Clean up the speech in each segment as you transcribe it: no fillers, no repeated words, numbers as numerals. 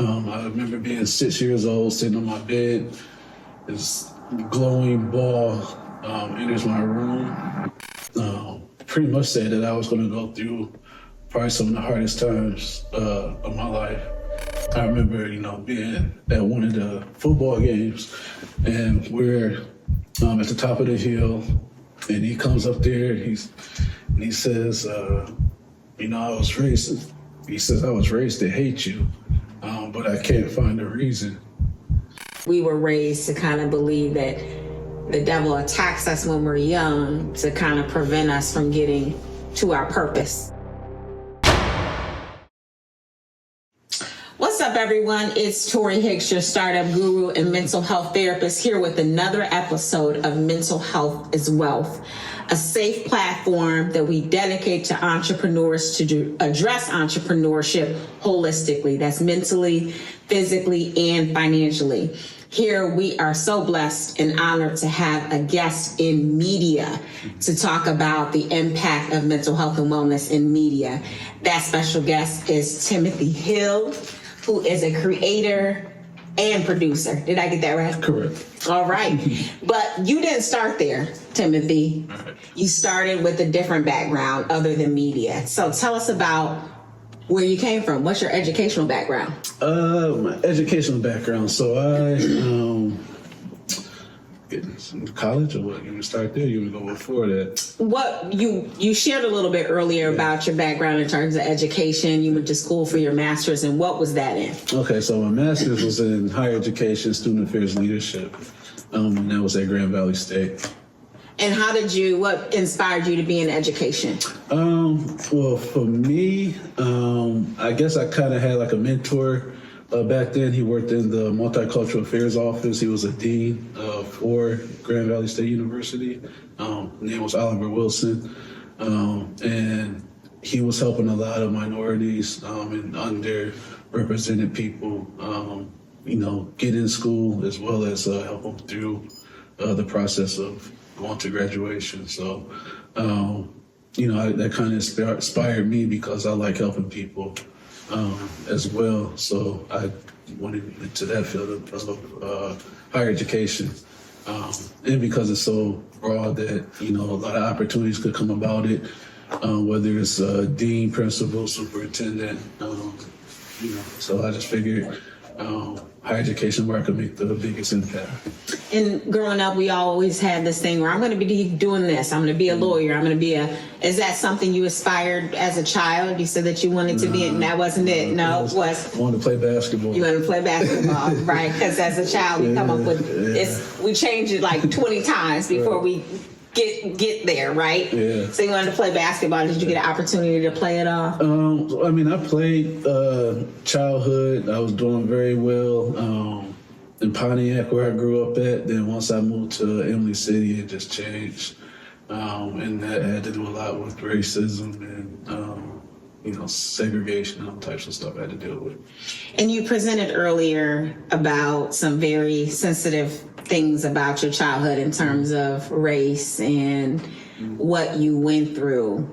I remember being 6 years old, sitting on my bed. This glowing ball enters my room. Pretty much said that I was going to go through probably some of the hardest times of my life. I remember, being at one of the football games, and we're at the top of the hill, and he comes up there. He says, I was raised. He says, I was raised to hate you, but I can't find a reason. We were raised to kind of believe that the devil attacks us when we're young to kind of prevent us from getting to our purpose. What's up, everyone? It's Tori Hicks, your startup guru and mental health therapist, here with another episode of Mental Health is Wealth, a safe platform that we dedicate to entrepreneurs to address entrepreneurship holistically. That's mentally, physically, and financially. Here we are so blessed and honored to have a guest in media to talk about the impact of mental health and wellness in media. That special guest is Timothy Hill, who is a creator and producer. Did I get that right? Correct. All right. But you didn't start there, Timothy. Right. You started with a different background other than media. So tell us about where you came from. What's your educational background? My educational background. So I college, or what? You want to start there? You want to go before that? What you shared a little bit earlier about your background in terms of education. You went to school for your master's, and what was that in? Okay, so my master's was in higher education, student affairs leadership, and that was at Grand Valley State. And what inspired you to be in education? Well, for me, I guess I kind of had like a mentor. Back then, he worked in the Multicultural Affairs Office. He was a dean for Grand Valley State University. His name was Oliver Wilson. And he was helping a lot of minorities and underrepresented people, get in school, as well as help them through the process of going to graduation. So, that kind of inspired me because I like helping people as well. So I went into that field of higher education. And because it's so broad that, a lot of opportunities could come about it, whether it's dean, principal, superintendent, so I just figured higher education where I could make the biggest impact. And growing up, we always had this thing where I'm going to be doing this. I'm going to be a lawyer. I'm going to be is that something you aspired as a child? You said that you wanted to be, and that wasn't it. No, it was. I wanted to play basketball. You wanted to play basketball, right? Because as a child, we come up with, we change it like 20 times before we get there, right? Yeah. So you wanted to play basketball. Did you get an opportunity to play it all? I played childhood. I was doing very well in Pontiac, where I grew up at. Then once I moved to Emily City, it just changed. And that had to do a lot with racism and, segregation and all types of stuff I had to deal with. And you presented earlier about some very sensitive things about your childhood in terms of race and what you went through.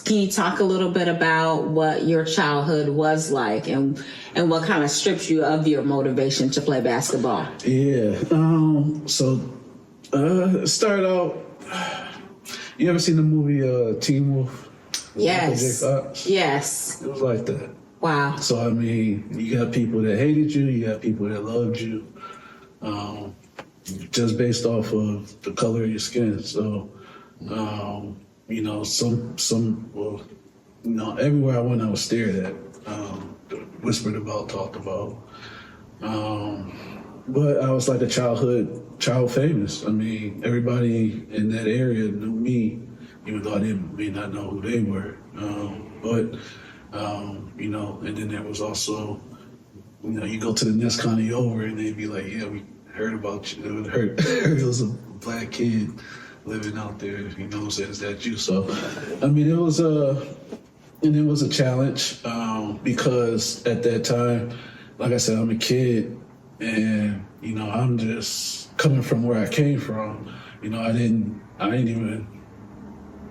Can you talk a little bit about what your childhood was like and what kind of stripped you of your motivation to play basketball? Yeah. Start out, you ever seen the movie Teen Wolf? Yes. Yes. It was like that. Wow. So, you got people that hated you, you got people that loved you, just based off of the color of your skin. So, everywhere I went, I was stared at, whispered about, talked about. But I was like a child famous. Everybody in that area knew me, even though I may not know who they were. And then there was also, you go to the next county over and they'd be like, yeah, we heard about you. Heard there was a black kid living out there, is that you? So, it was a challenge because at that time, like I said, I'm a kid and, I'm just coming from where I came from. I didn't even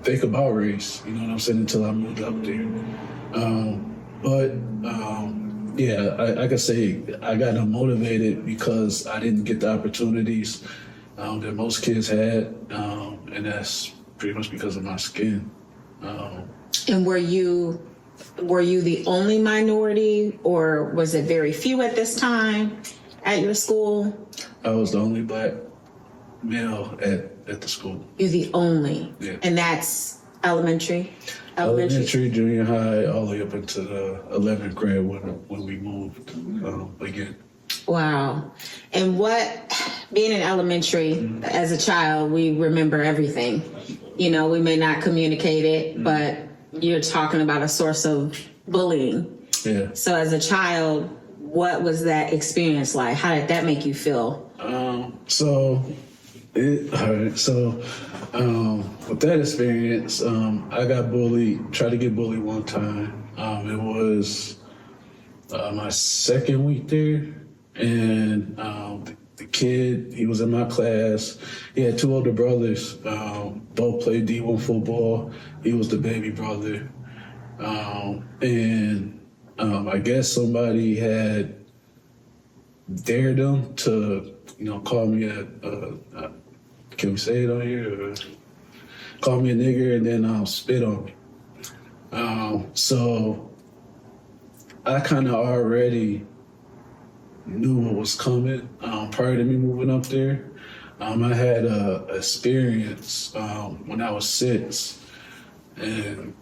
think about race, until I moved up there. Yeah, I could say I got unmotivated because I didn't get the opportunities that most kids had, and that's pretty much because of my skin. And were you the only minority, or was it very few at this time at your school? I was the only black male at the school. You're the only, Yeah. and that's elementary. Elementary, junior high, all the way up into the 11th grade when we moved again. Wow. And being in elementary as a child, we remember everything. You know, we may not communicate it, but you're talking about a source of bullying. Yeah. So as a child, what was that experience like? How did that make you feel? With that experience, I got bullied, tried to get bullied one time. It was my second week there, and the kid, he was in my class. He had two older brothers, both played D1 football. He was the baby brother. I guess somebody had dared them to, call me can we say it on here? Or call me a nigger and then spit on me. So I kind of already knew what was coming prior to me moving up there. I had a experience when I was 6, and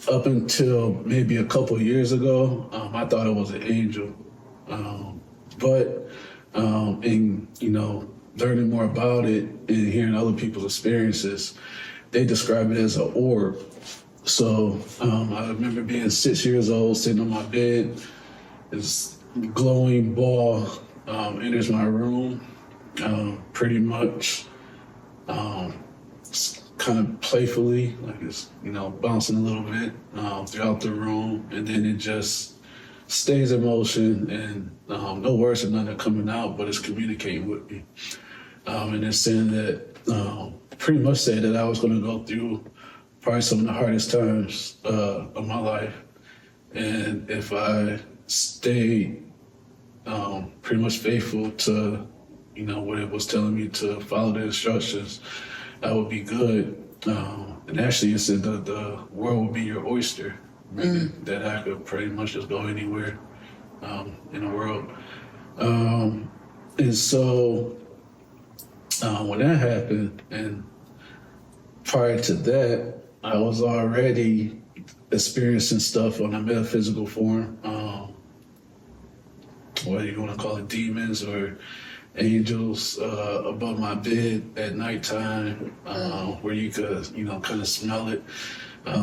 up until maybe a couple years ago, I thought it was an angel. But in learning more about it and hearing other people's experiences, they describe it as an orb. So I remember being 6 years old, sitting on my bed. This glowing ball enters my room, pretty much kind of playfully, like it's bouncing a little bit throughout the room, and then it just stays in motion, and no words or nothing are coming out, but it's communicating with me. And it's saying that, pretty much said that I was going to go through probably some of the hardest times of my life. And if I stayed pretty much faithful to, what it was telling me to follow the instructions, I would be good. And actually it said that the world would be your oyster, meaning that I could pretty much just go anywhere in the world. And so when that happened, and prior to that, I was already experiencing stuff on a metaphysical form. Whether you want to call it demons or angels above my bed at nighttime, where you could, kind of smell it.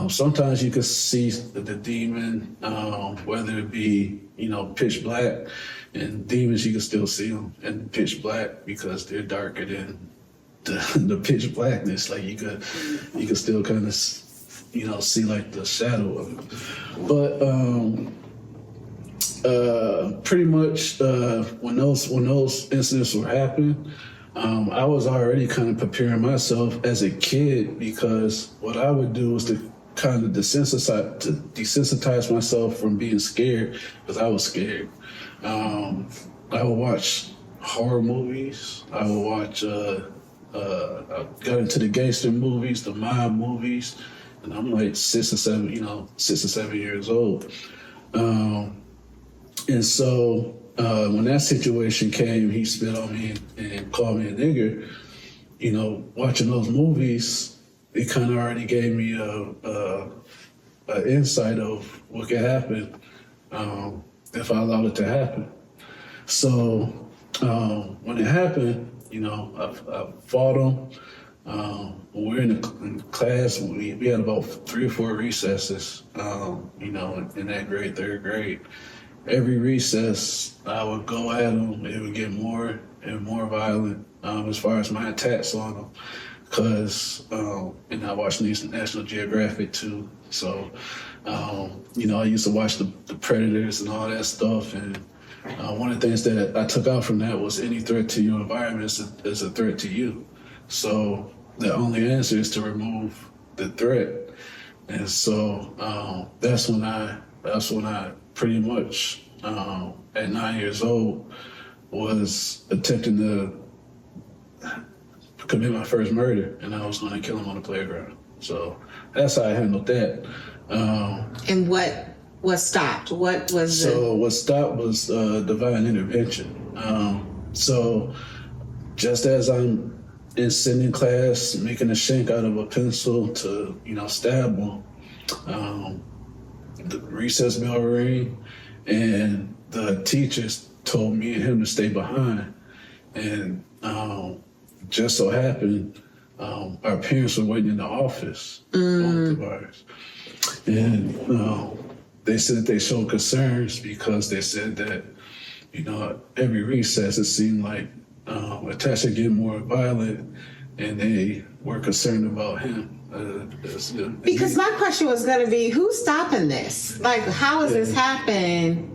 Sometimes you could see the demon, whether it be, pitch black, and demons, you can still see them in pitch black because they're darker than the pitch blackness. Like you could still kind of, see like the shadow of it. But pretty much when those incidents were happening, I was already kind of preparing myself as a kid, because what I would do was to kind of desensitize myself from being scared, because I was scared. I would watch horror movies. I would watch. I got into the gangster movies, the mob movies, and I'm like 6 or 7 years old. And so when that situation came, he spit on me and called me a nigger. Watching those movies, it kind of already gave me a insight of what could happen if I allowed it to happen. So when it happened, I fought him. When we were in class, we had about 3 or 4 recesses, in that grade, 3rd grade. Every recess, I would go at him. It would get more and more violent as far as my attacks on him. Because, and I watched National Geographic too. So, I used to watch the Predators and all that stuff. And one of the things that I took out from that was any threat to your environment is a threat to you. So the only answer is to remove the threat. And so that's when I pretty much at 9 years old was attempting to commit my first murder, and I was going to kill him on the playground. So that's how I handled that. And what stopped? What was what stopped was divine intervention. So just as I'm sitting in class making a shank out of a pencil to, stab him, the recess bell rang, and the teachers told me and him to stay behind. And just so happened, our parents were waiting in the office, both of ours. And they said that they showed concerns because they said that, every recess it seemed like attached to get more violent, and they were concerned about him. Because my question was going to be, who's stopping this? Like, how is this happening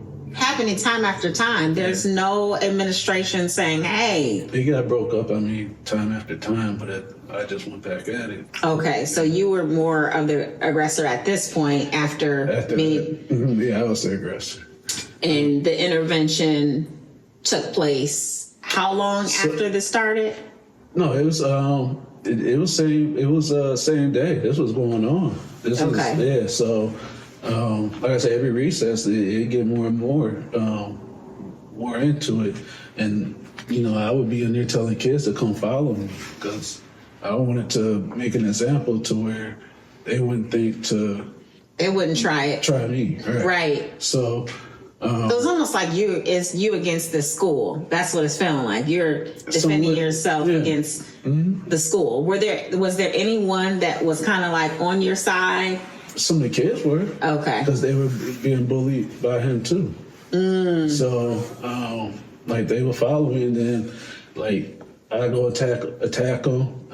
time after time? There's no administration saying, hey. They got broke up, time after time, but I just went back at it. Okay, so you were more of the aggressor at this point after me. Yeah, I was the aggressor. And the intervention took place how long after this started? No, it was same day. This was going on. So like I said, every recess it get more and more into it, and I would be in there telling kids to come follow me because I wanted to make an example to where they wouldn't they wouldn't try it. Try me, right? So. So it's almost like it's you against the school. That's what it's feeling like. You're defending yourself against the school. Was there anyone that was kind of like on your side? Some of the kids were. Okay. Because they were being bullied by him too. So, they were following, and then, I go attack them.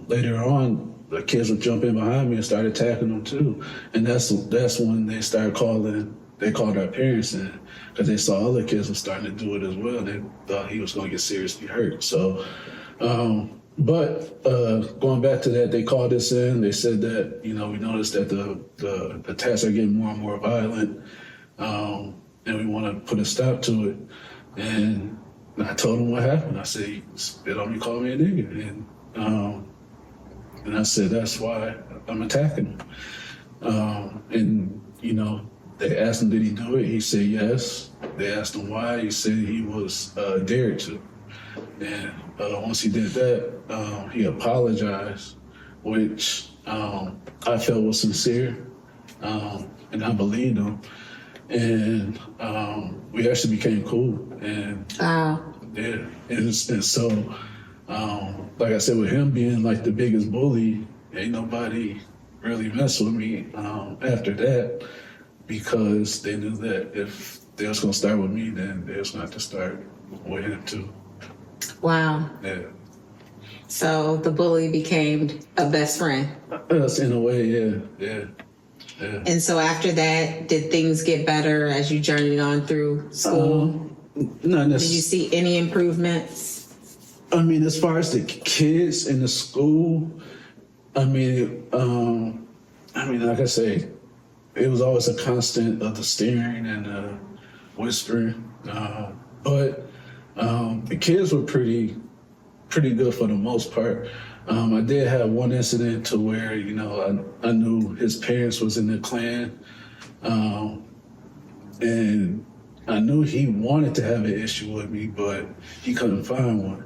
Later on, the kids would jump in behind me and start attacking them too. And that's when they started calling. They called our parents in because they saw other kids were starting to do it as well. And they thought he was going to get seriously hurt. So, but going back to that, they called us in. They said that, we noticed that the attacks are getting more and more violent, and we want to put a stop to it. And I told them what happened. I said, "You spit on me, call me a nigga." And I said, that's why I'm attacking him. They asked him, did he do it? He said yes. They asked him why. He said he was dared to. And once he did that, he apologized, which I felt was sincere, and I believed him. And we actually became cool. And yeah, and so, like I said, with him being like the biggest bully, ain't nobody really messed with me after that. Because they knew that if they was going to start with me, then they was going to have to start with him too. Wow. Yeah. So the bully became a best friend. Yes, in a way, yeah. And so after that, did things get better as you journeyed on through school? Not necessarily. Did you see any improvements? As far as the kids in the school, like I say, it was always a constant of the staring and the whispering. But the kids were pretty good for the most part. I did have one incident to where, I knew his parents was in the Klan. And I knew he wanted to have an issue with me, but he couldn't find one.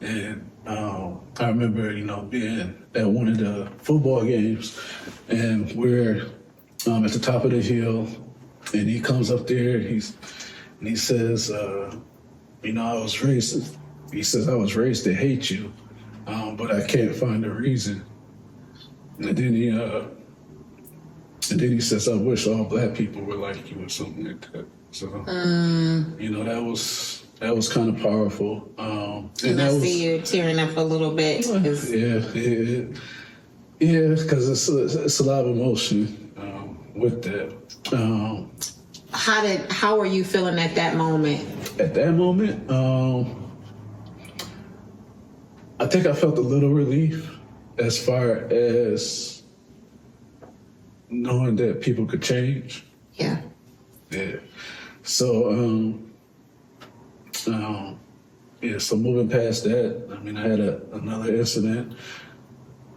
And I remember, being at one of the football games, and we're at the top of the hill, and he comes up there, and he says, I was raised. He says, I was raised to hate you, but I can't find a reason. And then he says, I wish all black people were like you, or something like that. So, that was kind of powerful. And I see you tearing up a little bit. Yeah, because it's a lot of emotion with that. How were you feeling at that moment? At that moment, I think I felt a little relief as far as knowing that people could change. Yeah. Yeah. So, yeah, so moving past that, I mean, I had another incident.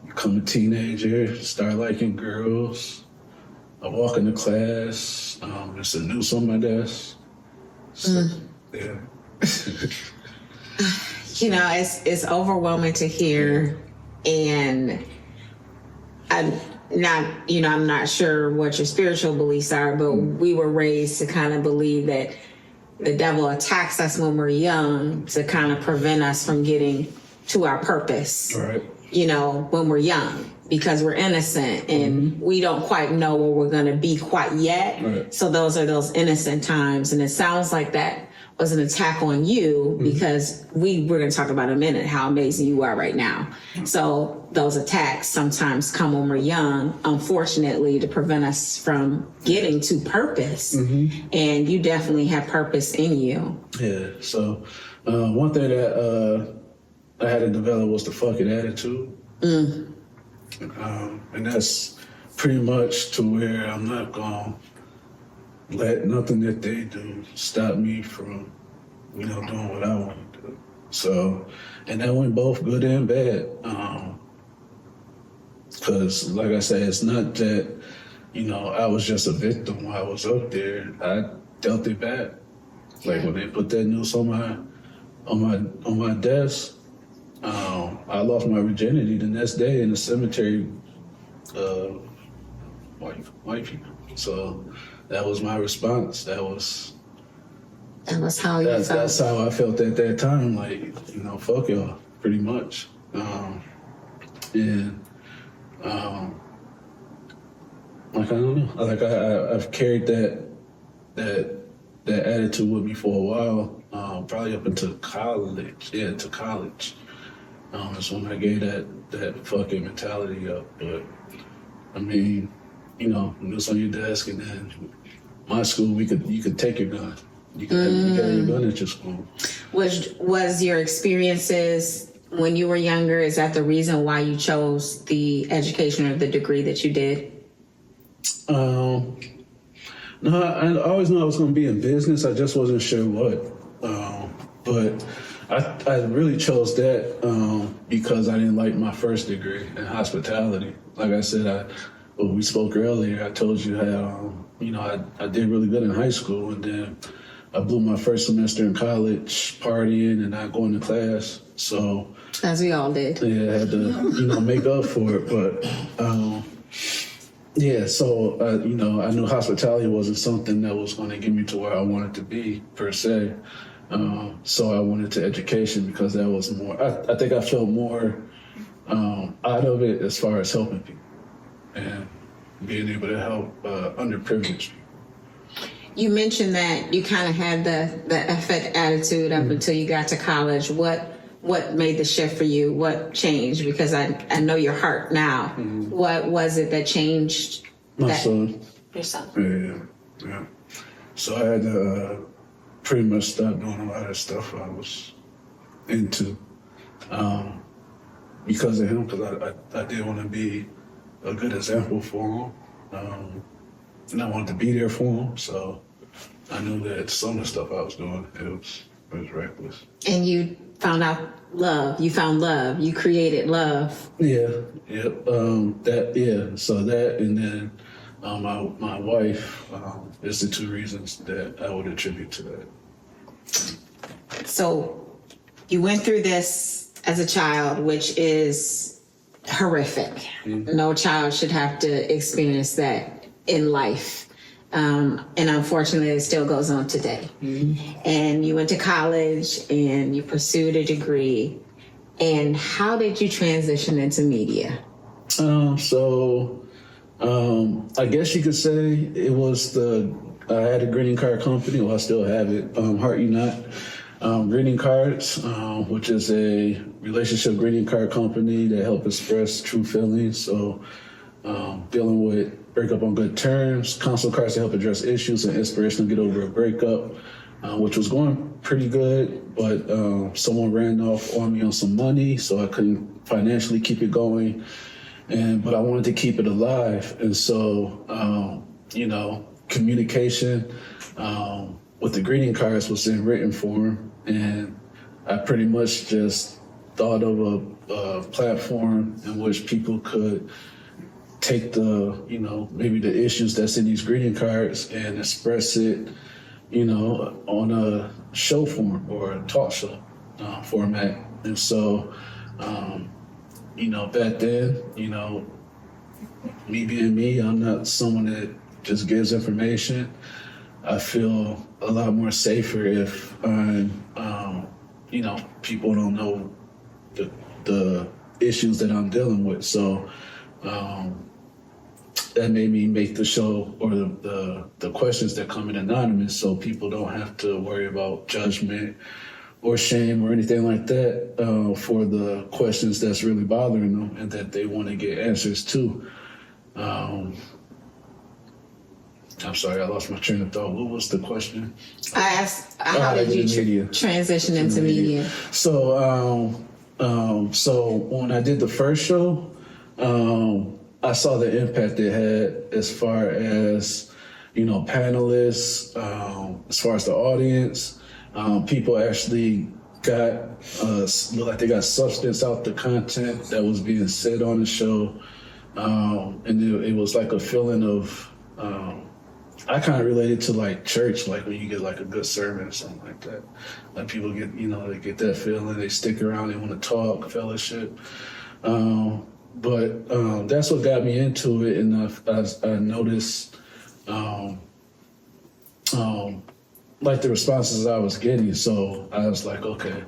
Become a teenager, start liking girls. I walk into class, there's a noose on my desk. So, yeah. You know, it's overwhelming to hear, and I'm not sure what your spiritual beliefs are, but we were raised to kind of believe that the devil attacks us when we're young to kind of prevent us from getting to our purpose. Right. You know, when we're young, because we're innocent and we don't quite know where we're going to be quite yet. Right. So those are those innocent times. And it sounds like that was an attack on you, because we're going to talk about in a minute how amazing you are right now. So those attacks sometimes come when we're young, unfortunately, to prevent us from getting to purpose. And you definitely have purpose in you. Yeah. So one thing that I had to develop was the fuck it attitude. And that's pretty much to where I'm not going to let nothing that they do stop me from, doing what I want to do. So, and that went both good and bad. Because, like I said, it's not that, I was just a victim while I was up there. I dealt it back. Like when they put that noose on my desk, I lost my virginity the next day in the cemetery. White people. So that was my response. That was how you felt. That's how I felt at that time. Like, fuck y'all, pretty much. Like, I don't know. Like I've carried that attitude with me for a while. Probably up until college. Yeah, to college. That's when I gave that fucking mentality up. But I mean, noose on your desk, and then my school, you could take your gun. You could have your gun at your school. Was your experiences when you were younger, is that the reason why you chose the education or the degree that you did? No, I always knew I was going to be in business. I just wasn't sure what. But I really chose that because I didn't like my first degree in hospitality. Like I said, we spoke earlier. I told you how I did really good in high school, and then I blew my first semester in college partying and not going to class. So as we all did. Yeah, I had to make up for it. But yeah, so I knew hospitality wasn't something that was going to get me to where I wanted to be per se. So I went into education because that was more. I think I felt more out of it as far as helping people and being able to help underprivileged people. You mentioned that you kind of had the effect attitude up until you got to college. What made the shift for you? What changed? Because I know your heart now. What was it that changed? My son. Your son. Yeah. So I had to pretty much stop doing a lot of stuff I was into because of him, because I did want to be a good example for him. And I wanted to be there for him. So I knew that some of the stuff I was doing, it was reckless. And you found out love. You found love. You created love. Yeah. So that, and then my wife is the two reasons that I would attribute to that. So you went through this as a child, which is horrific. No child should have to experience that in life. And unfortunately, it still goes on today. And you went to college and you pursued a degree. And how did you transition into media? I guess you could say it was I had a greeting card company. Well, I still have it. Heart You Not Greeting Cards, which is a relationship greeting card company that help express true feelings. So dealing with breakup on good terms, counsel cards to help address issues, and inspiration to get over a breakup, which was going pretty good, but someone ran off on me on some money, so I couldn't financially keep it going. But I wanted to keep it alive. And so, communication with the greeting cards was in written form, and I pretty much just thought of a platform in which people could take the, maybe the issues that's in these greeting cards and express it, on a show form or a talk show format. And so, back then, me being me, I'm not someone that just gives information. I feel a lot more safer if people don't know the issues that I'm dealing with. So that made me make the show or the questions that come in anonymous, so people don't have to worry about judgment or shame or anything like that for the questions that's really bothering them and that they want to get answers to. I'm sorry, I lost my train of thought. What was the question? I asked, how did you transition into media? So when I did the first show, I saw the impact it had as far as, panelists, as far as the audience. People actually looked like they got substance out the content that was being said on the show. And it was like a feeling of, I kind of related to like church, like when you get like a good sermon or something like that. Like people get, they get that feeling, they stick around, they want to talk, fellowship. But that's what got me into it, and I noticed like the responses I was getting. So I was like, okay,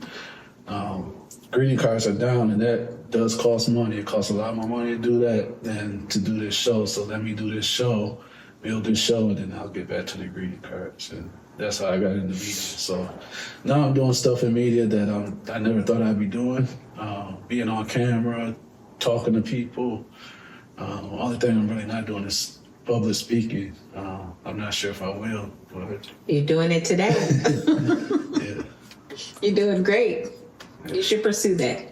greeting cards are down, and that does cost money. It costs a lot more money to do that than to do this show. So let me do this show, build this show, and then I'll get back to the greeting cards. And that's how I got into media. So now I'm doing stuff in media that I never thought I'd be doing, being on camera, talking to people. Only thing I'm really not doing is public speaking. I'm not sure if I will, but you're doing it today. yeah. You're doing great. You should pursue that.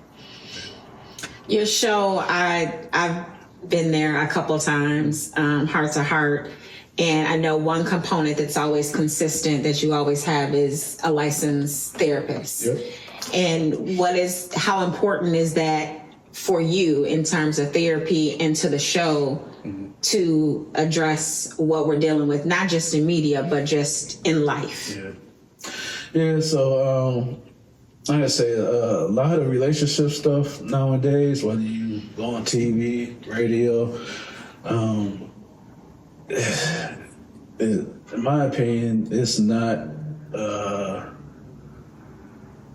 Your show, I've been there a couple of times, Heart to Heart. And I know one component that's always consistent that you always have is a licensed therapist. Yep. And how important is that for you in terms of therapy and to the show to address what we're dealing with, not just in media, but just in life? Yeah, so like I say, a lot of relationship stuff nowadays, whether you go on TV, radio, in my opinion, it's not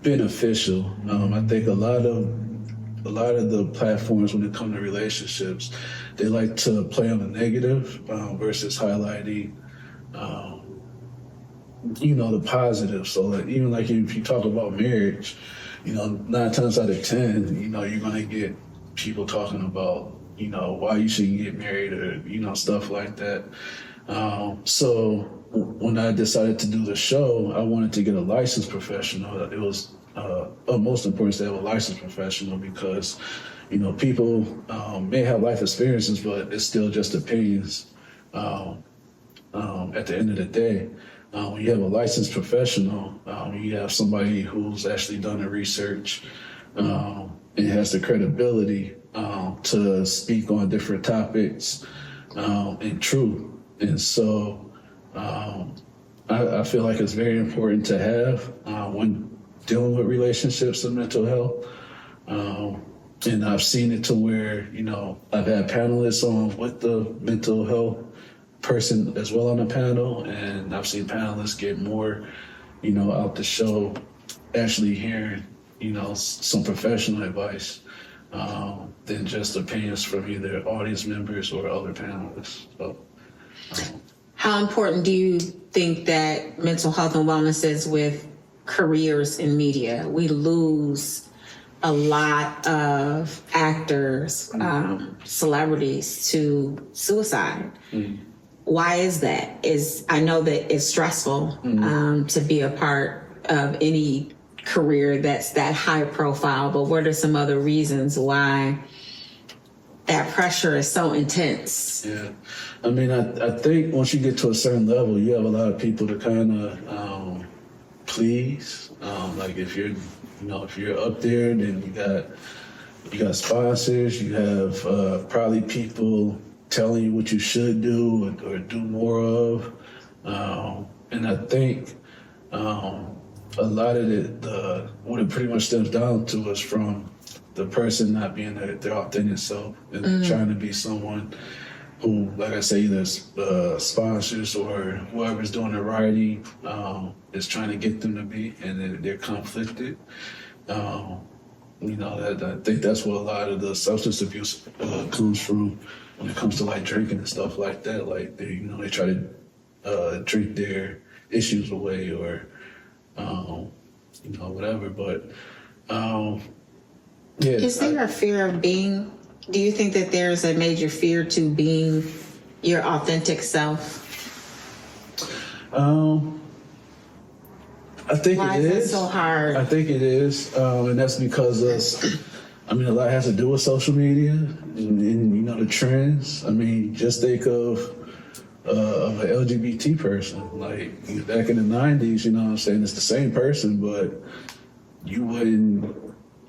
beneficial. I think a lot of the platforms, when it comes to relationships, they like to play on the negative versus highlighting, the positive. So like, even like if you talk about marriage, 9 times out of 10, you're gonna get people talking about, why you shouldn't get married or, stuff like that. So when I decided to do the show, I wanted to get a licensed professional. It was of most importance to have a licensed professional because, people may have life experiences, but it's still just opinions at the end of the day. When you have a licensed professional, you have somebody who's actually done the research and has the credibility to speak on different topics and truth. And so I feel like it's very important to have when dealing with relationships and mental health. And I've seen it to where, I've had panelists on with the mental health person as well on the panel, and I've seen panelists get more, out the show, actually hearing, some professional advice than just opinions from either audience members or other panelists. So, how important do you think that mental health and wellness is with careers in media? We lose a lot of actors, celebrities to suicide. Why is that? I know that it's stressful to be a part of any career that's that high profile, but what are some other reasons why that pressure is so intense. Yeah. I mean, I think once you get to a certain level, you have a lot of people to kind of please. Like if you're, if you're up there, then you got sponsors, you have probably people telling you what you should do or do more of. And I think a lot of what it pretty much stems down to is from the person not being their authentic self and trying to be someone who, like I say, either sponsors or whoever's doing the writing is trying to get them to be, and they're conflicted. I think that's where a lot of the substance abuse comes from when it comes to like drinking and stuff like that. Like they try to drink their issues away or whatever. But yeah. Is there a fear of being? Do you think that there's a major fear to being your authentic self? I think Why it is. Why is it so hard? I think it is, and that's because a lot has to do with social media and the trends. I mean, just think of an LGBT person. Like back in the 90s, it's the same person, but you wouldn't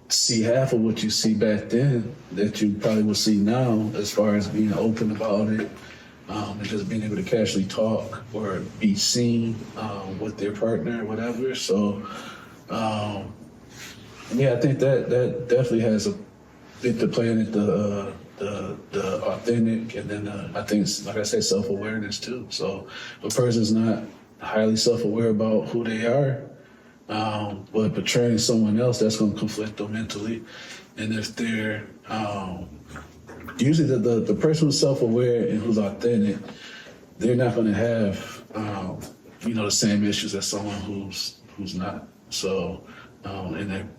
see half of what you see back then that you probably will see now, as far as being open about it. And just being able to casually talk or be seen with their partner or whatever. So, I think that definitely has a bit to play in it, the authentic, and then I think, like I said, self-awareness too. So if a person's not highly self-aware about who they are, but portraying someone else, that's going to conflict them mentally. And if they're usually the person who's self-aware and who's authentic, they're not going to have the same issues as someone who's not. So and they're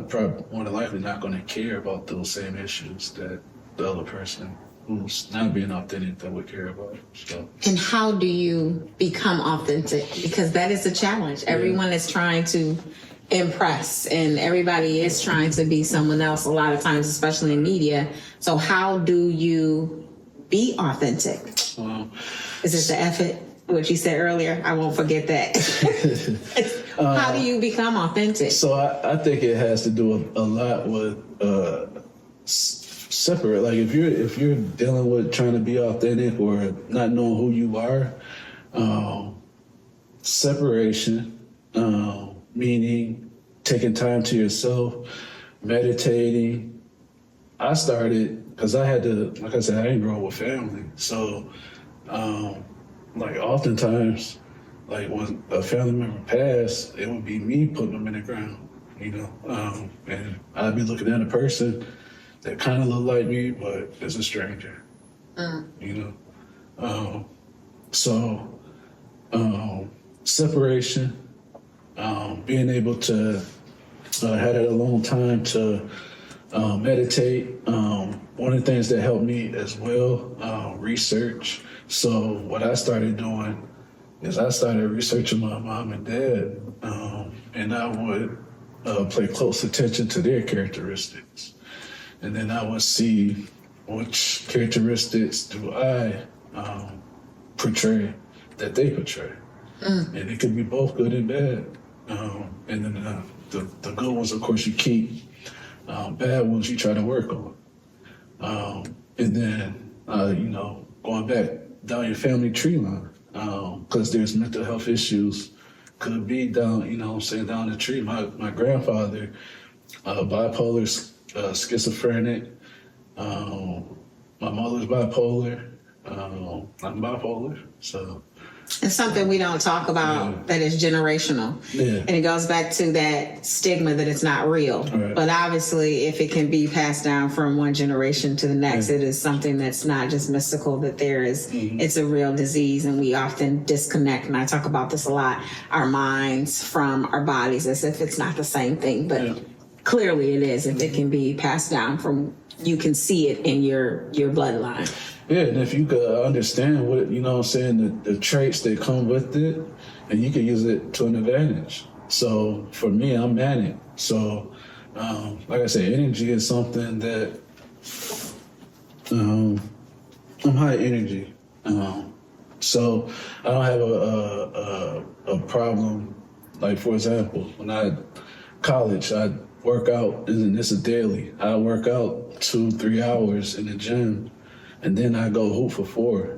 probably more than likely not going to care about those same issues that the other person who's not being authentic that would care about. So. And how do you become authentic? Because that is a challenge. Yeah. Everyone is trying to impress, and everybody is trying to be someone else a lot of times, especially in media. So how do you be authentic? Is it the effort, what you said earlier? I won't forget that. How do you become authentic? So I think it has to do a lot with separate. Like if you're dealing with trying to be authentic or not knowing who you are, separation, meaning taking time to yourself, meditating. I started because I had to, like I said, I didn't grow up with family. So, oftentimes, like when a family member passed, it would be me putting them in the ground, and I'd be looking at a person that kind of looked like me, but is a stranger, separation, being able to have that alone time to meditate. One of the things that helped me as well, research. So what I started doing is I started researching my mom and dad, and I would pay close attention to their characteristics. And then I would see which characteristics do I portray that they portray. And it could be both good and bad. And then the good ones, of course, you keep. Bad ones you try to work on. And then, going back down your family tree line, because there's mental health issues, could be down, down the tree. My grandfather, bipolar, schizophrenic. My mother's bipolar. I'm bipolar, so. It's something we don't talk about that is generational. Yeah. And it goes back to that stigma that it's not real. Right. But obviously, if it can be passed down from one generation to the next, it is something that's not just mystical, that there is, it's a real disease. And we often disconnect, and I talk about this a lot, our minds from our bodies as if it's not the same thing. But clearly it is. If it can be passed down from, you can see it in your bloodline. Yeah, and if you could understand what, the traits that come with it, and you can use it to an advantage. So for me, I'm manic. So, like I said, energy is something that I'm high energy. So I don't have a problem. Like, for example, when college, I work out, and it's a daily. I work out 2-3 hours in the gym, and then I go hoop for 4.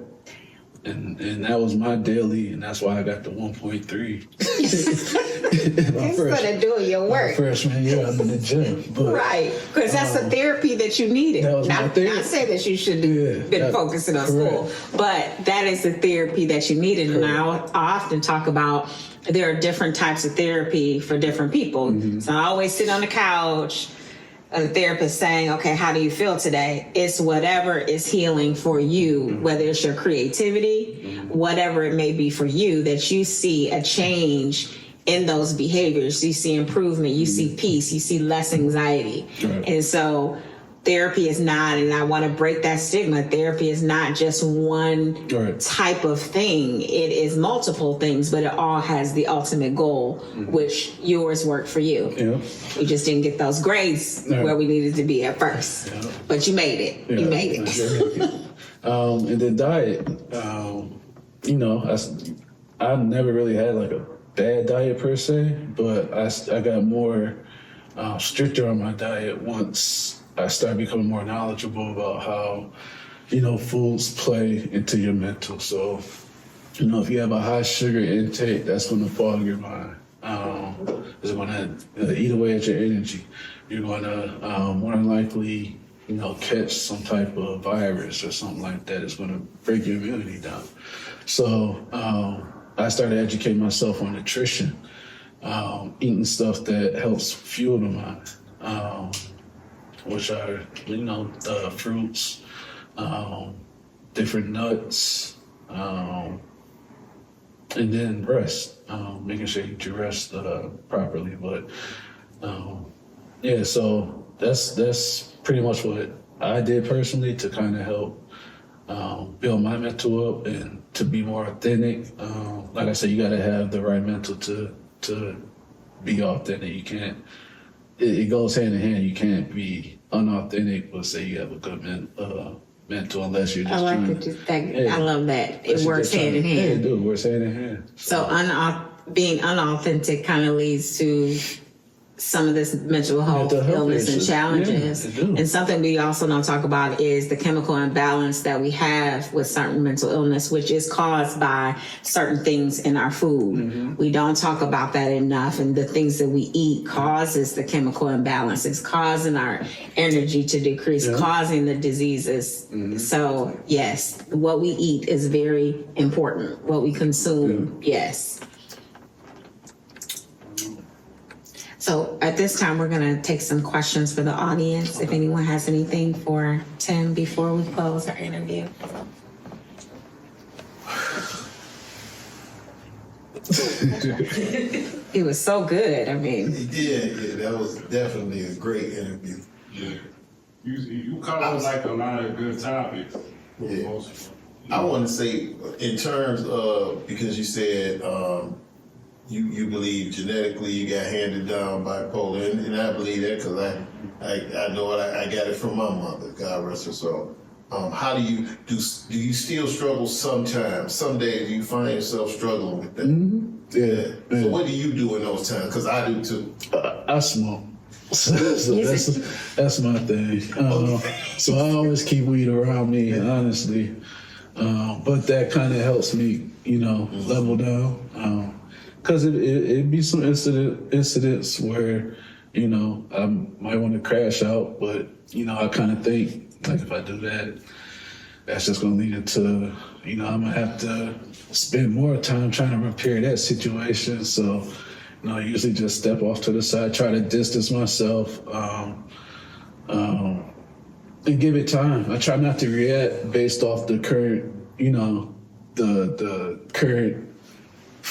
And that was my daily, and that's why I got the 1.3. Instead of doing your work. Freshman year, I'm in the gym. But, right, because that's the therapy that you needed. That was my therapy. Not say that you should have been focusing on correct. school, but that is the therapy that you needed. Correct. And I often talk about there are different types of therapy for different people. Mm-hmm. So I always sit on the couch, a therapist saying, okay, how do you feel today? It's whatever is healing for you, whether it's your creativity, whatever it may be for you, that you see a change in those behaviors. You see improvement, you see peace, you see less anxiety. Right. And so therapy is not, and I want to break that stigma, therapy is not just one type of thing. It is multiple things, but it all has the ultimate goal, which yours worked for you. Yeah. We just didn't get those grades where we needed to be at first. Yeah. But you made it. Yeah. You made it. And then diet, I never really had like a bad diet per se, but I got more stricter on my diet once I started becoming more knowledgeable about how, foods play into your mental. So, if you have a high sugar intake, that's going to fog your mind. It's going to eat away at your energy. You're going to more than likely, catch some type of virus or something like that. It's going to break your immunity down. So I started educating myself on nutrition, eating stuff that helps fuel the mind. Which are, fruits, different nuts, and then rest, making sure you rest properly. But so that's pretty much what I did personally to kind of help build my mental up and to be more authentic. Like I said, you got to have the right mental to be authentic. You can't. It goes hand in hand. You can't be unauthentic, but say you have a good mental unless you're just I like trying it. I love that. It works hand in hand. Yeah, it do. It works hand in hand. So being unauthentic kind of leads to some of this mental health illness and challenges. And something we also don't talk about is the chemical imbalance that we have with certain mental illness, which is caused by certain things in our food. We don't talk about that enough. And the things that we eat causes the chemical imbalance. It's causing our energy to decrease, causing the diseases. So yes, what we eat is very important. What we consume, yes. So at this time, we're going to take some questions for the audience. If anyone has anything for Tim before we close our interview. He was so good. I mean, he did. Yeah, that was definitely a great interview. Yeah. You covered like a lot of good topics. Yeah. I want to say, in terms of, because you said you believe genetically you got handed down bipolar, and I believe that because I know I got it from my mother, God rest her soul. How do you still struggle sometimes? Some days you find yourself struggling with that. Yeah. So what do you do in those times? Because I do too. I smoke. So that's my thing. So I always keep weed around me, honestly. But that kind of helps me, level down. Because it'd be some incidents where, I might want to crash out, but, I kind of think, like, if I do that, that's just going to lead into, I'm going to have to spend more time trying to repair that situation. So, I usually just step off to the side, try to distance myself, and give it time. I try not to react based off the current, the current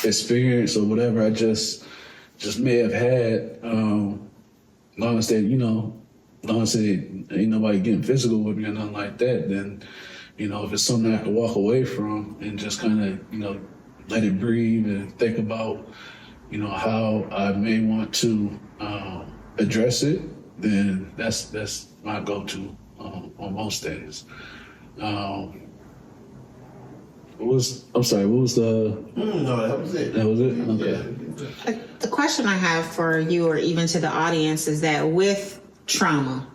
experience or whatever I just may have had. Long as ain't nobody getting physical with me or nothing like that, then, if it's something I can walk away from and just kind of, let it breathe and think about, how I may want to address it, then that's my go-to on most days. What was the? No, that was it. That was it. Okay. The question I have for you, or even to the audience, is that with trauma,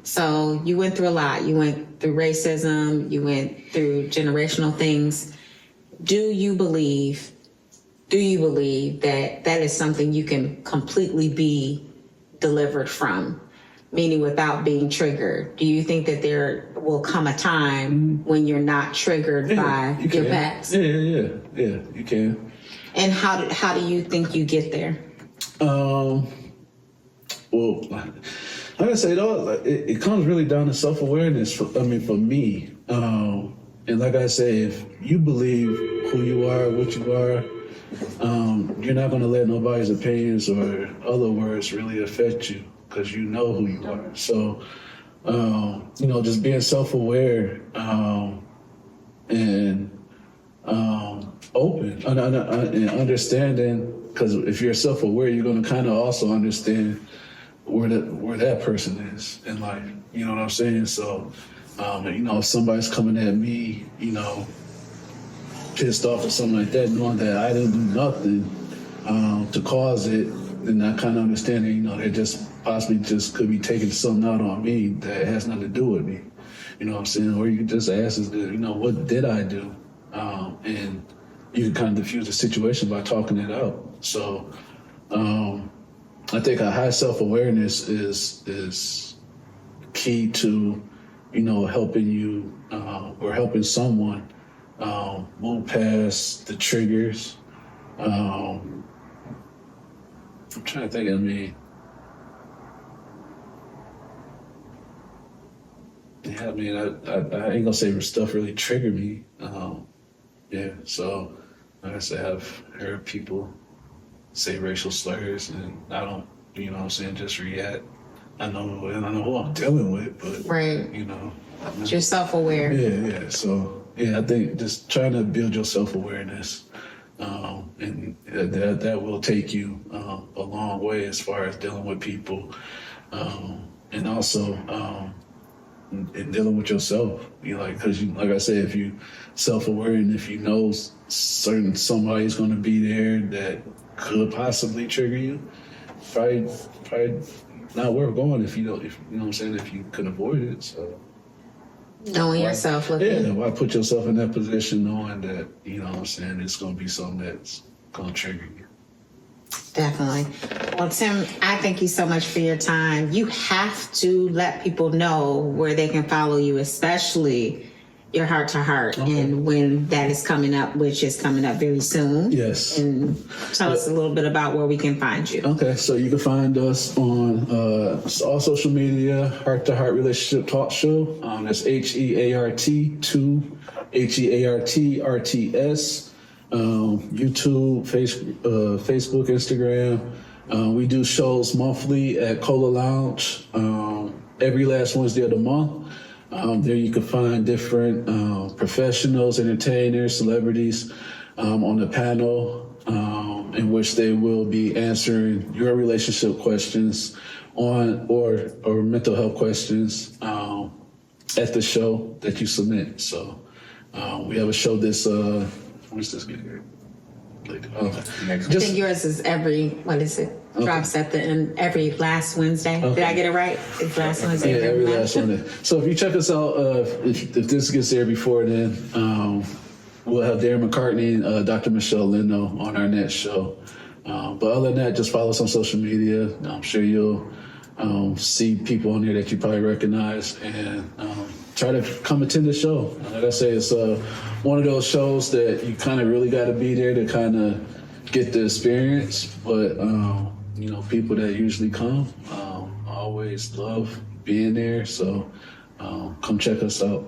so you went through a lot. You went through racism, you went through generational things. Do you believe that that is something you can completely be delivered from, meaning without being triggered? Do you think that there will come a time when you're not triggered by your past? Yeah, you can. And how do you think you get there? Well, like I say, it comes really down to self-awareness. For me, and like I say, if you believe who you are, what you are, you're not going to let nobody's opinions or other words really affect you, because you know who you are. So, just being self-aware and open and understanding, because if you're self-aware, you're going to kind of also understand where that person is in life. You know what I'm saying? So, if somebody's coming at me, pissed off or something like that, knowing that I didn't do nothing to cause it, then I kind of understand that, they just possibly just could be taking something out on me that has nothing to do with me. You know what I'm saying? Or you could just ask, what did I do? And you can kind of diffuse the situation by talking it out. So I think a high self-awareness is key to, helping you or helping someone move past the triggers. I'm trying to think, I ain't gonna say stuff really triggered me. So like I said, I've heard people say racial slurs, and I don't, just react. I know who I'm dealing with, but right. You're self-aware. Yeah. So I think just trying to build your self-awareness, and that will take you a long way as far as dealing with people, and also in dealing with yourself. Because like I said, if you self-aware and if you know somebody's going to be there that could possibly trigger you, probably not worth going if you don't. If you know what I'm saying, if you could avoid it. So knowing yourself, why put yourself in that position knowing that it's going to be something that's going to trigger you. Definitely. Well, Tim, I thank you so much for your time. You have to let people know where they can follow you, especially your Heart to Heart, and when that is coming up, which is coming up very soon. Yes. And tell us a little bit about where we can find you. Okay, so you can find us on all social media, Heart to Heart Relationship Talk Show. That's HEART2, HEARTRTS. YouTube, Facebook, Instagram. We do shows monthly at Cola Lounge every last Wednesday of the month. There you can find different professionals, entertainers, celebrities on the panel in which they will be answering your relationship questions or mental health questions at the show that you submit. So we have a show this when's this getting here? I think yours is drops at the end every last Wednesday. Okay. Did I get it right? It's last Wednesday. Yeah, every last Wednesday. So if you check us out, if this gets there before then, we'll have Darren McCartney and Dr. Michelle Leno on our next show. But other than that, just follow us on social media. I'm sure you'll see people on there that you probably recognize, and try to come attend the show. Like I say, it's one of those shows that you kind of really got to be there to kind of get the experience. But people that usually come always love being there. So come check us out.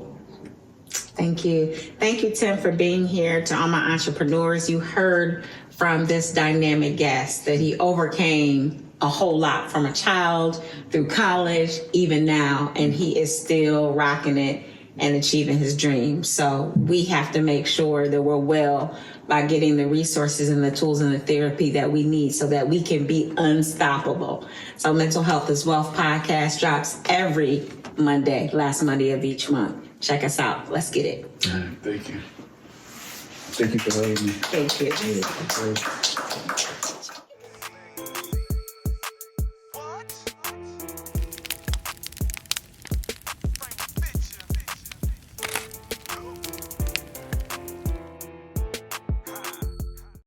Thank you, Tim, for being here. To all my entrepreneurs, you heard from this dynamic guest that he overcame a whole lot from a child through college, even now, and he is still rocking it and achieving his dreams. So we have to make sure that we're well by getting the resources and the tools and the therapy that we need so that we can be unstoppable. So Mental Health is Wealth podcast drops every Monday, last Monday of each month. Check us out. Let's get it. All right, thank you. Thank you for having me. Thank you.